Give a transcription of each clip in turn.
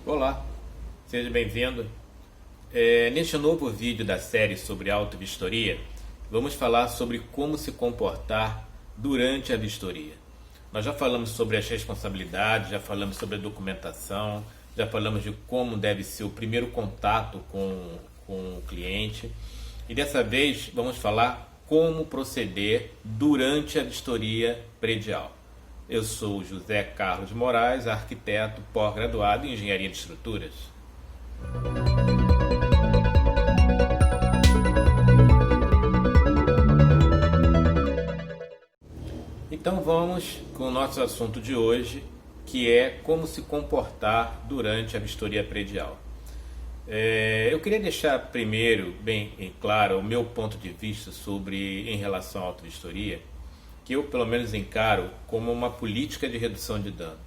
Olá, seja bem-vindo. Neste novo vídeo da série sobre auto-vistoria, vamos falar sobre como se comportar durante a vistoria. Nós já falamos sobre as responsabilidades, já falamos sobre a documentação, já falamos de como deve ser o primeiro contato com o cliente. E dessa vez vamos falar como proceder durante a vistoria predial. Eu sou José Carlos Moraes, arquiteto pós-graduado em Engenharia de Estruturas. Então vamos com o nosso assunto de hoje, que é como se comportar durante a vistoria predial. Eu queria deixar primeiro bem claro o meu ponto de vista em relação à auto-vistoria, que eu pelo menos encaro como uma política de redução de danos.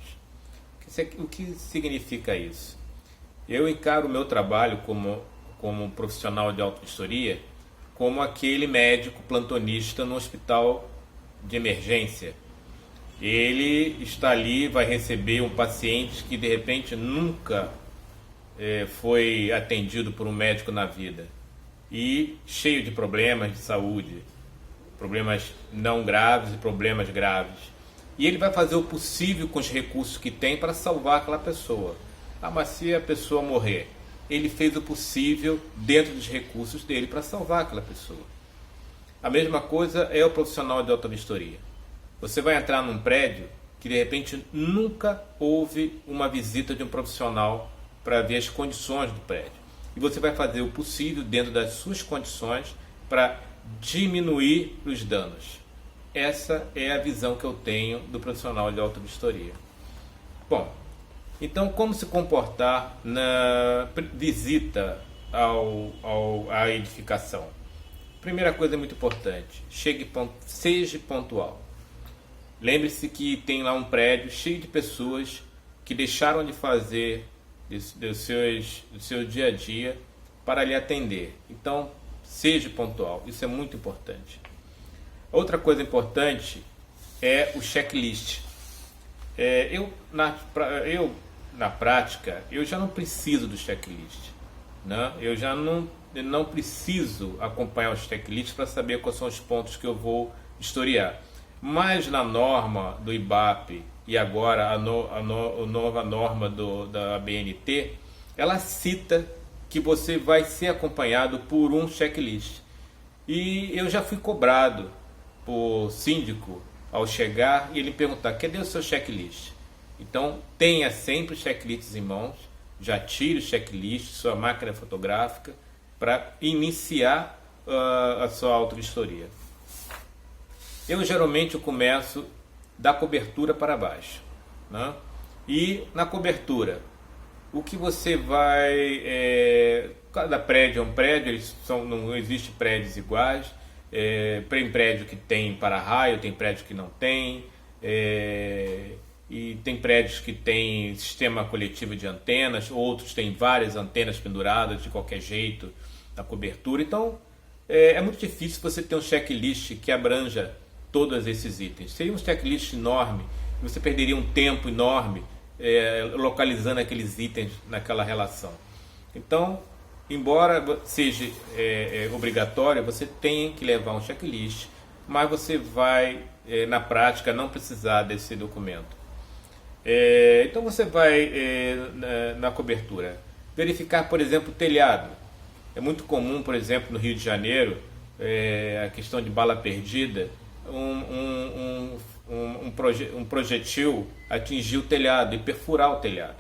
O que significa isso? Eu encaro o meu trabalho como profissional de auto-vistoria como aquele médico plantonista no hospital de emergência. Ele está ali, vai receber um paciente que de repente nunca foi atendido por um médico na vida e cheio de problemas de saúde, problemas não graves e problemas graves. E ele vai fazer o possível com os recursos que tem para salvar aquela pessoa. Mas se a pessoa morrer, ele fez o possível dentro dos recursos dele para salvar aquela pessoa. A mesma coisa é o profissional de auto-vistoria. Você vai entrar num prédio que de repente nunca houve uma visita de um profissional para ver as condições do prédio. E você vai fazer o possível dentro das suas condições para diminuir os danos. Essa é a visão que eu tenho do profissional de auto-vistoria. Bom, então como se comportar na visita à edificação? Primeira coisa muito importante, seja pontual. Lembre-se que tem lá um prédio cheio de pessoas que deixaram de fazer do seu dia a dia para lhe atender. Então, seja pontual, isso é muito importante. Outra coisa importante é o checklist. Na prática, eu já não preciso do checklist, né? Eu já não preciso acompanhar o checklist para saber quais são os pontos que eu vou historiar. Mas na norma do IBAP e agora a nova norma da ABNT, ela cita que você vai ser acompanhado por um checklist. E eu já fui cobrado por síndico ao chegar e ele perguntar: cadê o seu checklist? Então tenha sempre checklists em mãos, já tire o checklist, sua máquina fotográfica, para iniciar a sua auto-vistoria. Eu geralmente começo da cobertura para baixo, né? E na cobertura, o que você vai... cada prédio é um prédio, não existe prédios iguais. Tem prédio que tem para-raio, tem prédio que não tem, e tem prédios que tem sistema coletivo de antenas, outros têm várias antenas penduradas de qualquer jeito na cobertura. Então é muito difícil você ter um checklist que abranja todos esses itens. Seria um checklist enorme, você perderia um tempo enorme localizando aqueles itens naquela relação. Então, embora seja obrigatório, você tem que levar um checklist, mas você vai, na prática, não precisar desse documento. Então você vai na cobertura verificar, por exemplo, o telhado. É muito comum, por exemplo, no Rio de Janeiro, a questão de bala perdida, um projetil atingir o telhado e perfurar o telhado.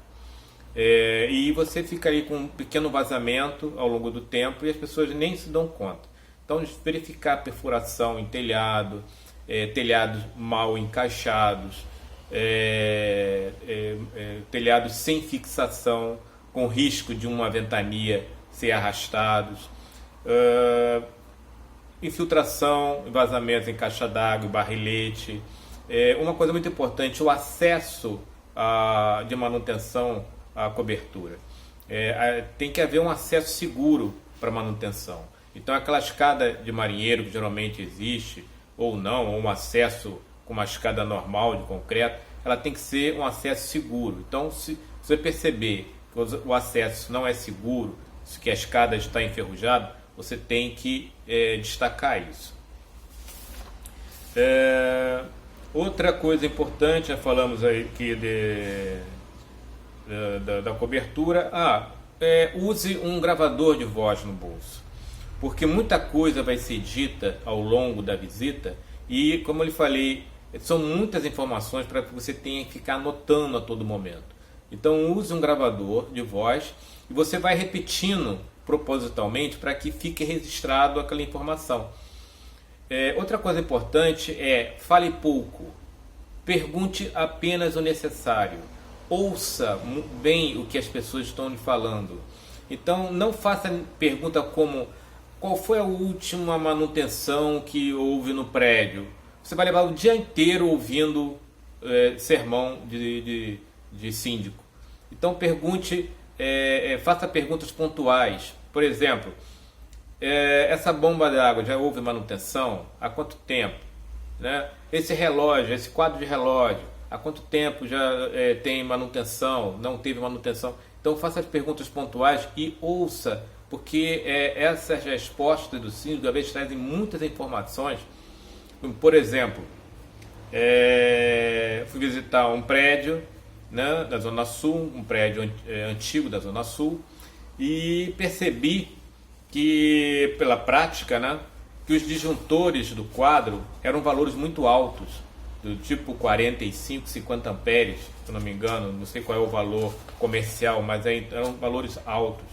E você fica aí com um pequeno vazamento ao longo do tempo e as pessoas nem se dão conta. Então, verificar a perfuração em telhado, telhados mal encaixados, telhados sem fixação, com risco de uma ventania ser arrastados, infiltração, vazamentos em caixa d'água, barrilete. Uma coisa muito importante, o acesso de manutenção à cobertura. Tem que haver um acesso seguro para manutenção. Então aquela escada de marinheiro que geralmente existe, ou não, ou um acesso com uma escada normal de concreto, ela tem que ser um acesso seguro. Então, se você perceber o acesso não é seguro, que a escada está enferrujada, você tem que destacar isso. Outra coisa importante, já falamos aí aqui da cobertura. Use um gravador de voz no bolso, porque muita coisa vai ser dita ao longo da visita e, como eu lhe falei, são muitas informações para que você tenha que ficar anotando a todo momento. Então use um gravador de voz e você vai repetindo propositalmente para que fique registrado aquela informação. Outra coisa importante é: fale pouco, pergunte apenas o necessário, ouça bem o que as pessoas estão lhe falando. Então não faça pergunta como: qual foi a última manutenção que houve no prédio? Você vai levar o dia inteiro ouvindo sermão de síndico. Então pergunte, faça perguntas pontuais. Por exemplo, essa bomba d'água já houve manutenção? Há quanto tempo? Né? Esse relógio, esse quadro de relógio, há quanto tempo já tem manutenção? Não teve manutenção? Então faça as perguntas pontuais e ouça, porque essas respostas do síndico às vezes trazem muitas informações. Por exemplo, fui visitar um prédio, né, da Zona Sul, um prédio antigo da Zona Sul, e percebi que, pela prática, né, que os disjuntores do quadro eram valores muito altos, do tipo 45, 50 amperes, se não me engano, não sei qual é o valor comercial, mas eram valores altos.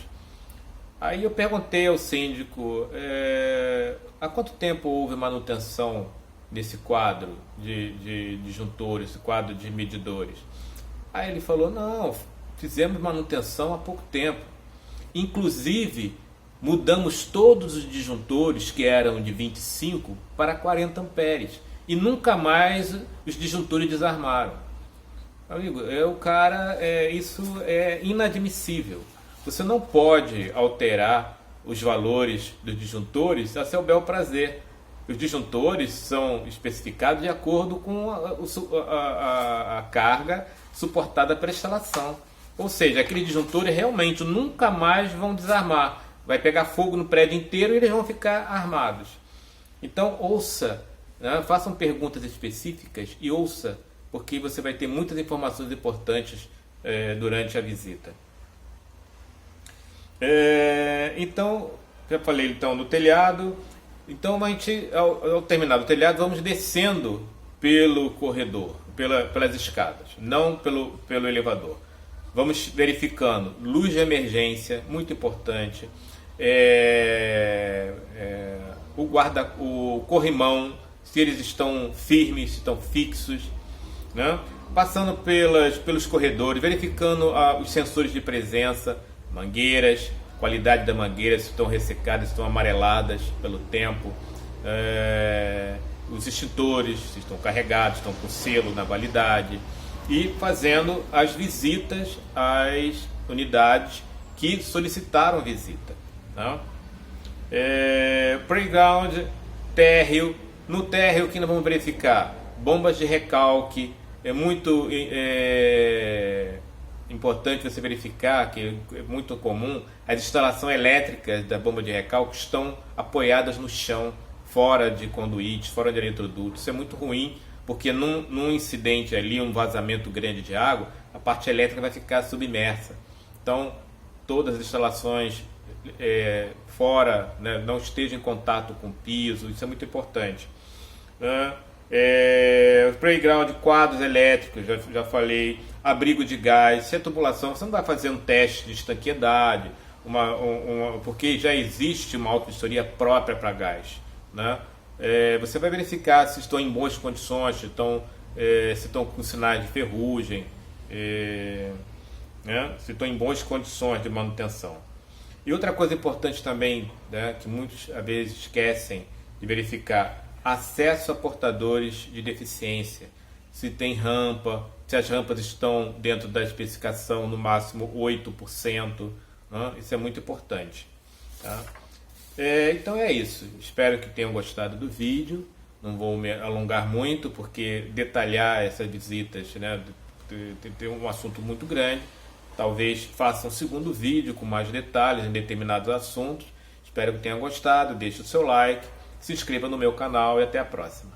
Aí eu perguntei ao síndico, há quanto tempo houve manutenção nesse quadro de disjuntores, esse quadro de medidores? Aí ele falou: não, fizemos manutenção há pouco tempo. Inclusive, mudamos todos os disjuntores que eram de 25 para 40 amperes. E nunca mais os disjuntores desarmaram. Amigo, isso é inadmissível. Você não pode alterar os valores dos disjuntores a seu bel prazer. Os disjuntores são especificados de acordo com a carga suportada pela instalação. Ou seja, aqueles disjuntores realmente nunca mais vão desarmar. Vai pegar fogo no prédio inteiro e eles vão ficar armados. Então ouça, né? Façam perguntas específicas e ouça, porque você vai ter muitas informações importantes durante a visita. Então, já falei então no telhado. Então a gente, ao terminar o telhado, vamos descendo pelo corredor, pelas escadas, não pelo elevador. Vamos verificando luz de emergência, muito importante, o corrimão, se eles estão firmes, se estão fixos, né? Passando pelos corredores, verificando os sensores de presença, mangueiras, qualidade da mangueira, se estão ressecadas, se estão amareladas pelo tempo, os extintores, se estão carregados, estão com selo na validade, e fazendo as visitas às unidades que solicitaram visita, tá? Playground, térreo. No térreo, que nós vamos verificar bombas de recalque. É muito importante você verificar, que é muito comum, as instalações elétricas da bomba de recalque estão apoiadas no chão, fora de conduítes, fora de eletrodutos. Isso é muito ruim, porque num incidente ali, um vazamento grande de água, a parte elétrica vai ficar submersa. Então, todas as instalações fora, né, não estejam em contato com o piso, isso é muito importante. Playground, quadros elétricos, já falei, abrigo de gás, se é tubulação, você não vai fazer um teste de estanqueidade, porque já existe uma auto-vistoria própria para gás, né? Você vai verificar se estão em boas condições, se estão com sinais de ferrugem, né? Se estão em boas condições de manutenção. E outra coisa importante também, né, que muitos às vezes esquecem de verificar: acesso a portadores de deficiência, se tem rampa, se as rampas estão dentro da especificação, no máximo 8%, né? Isso é muito importante, tá? Então é isso, espero que tenham gostado do vídeo. Não vou me alongar muito, porque detalhar essas visitas, né, tem um assunto muito grande. talvez faça um segundo vídeo com mais detalhes em determinados assuntos. Espero que tenha gostado, deixe o seu like, se inscreva no meu canal e até a próxima.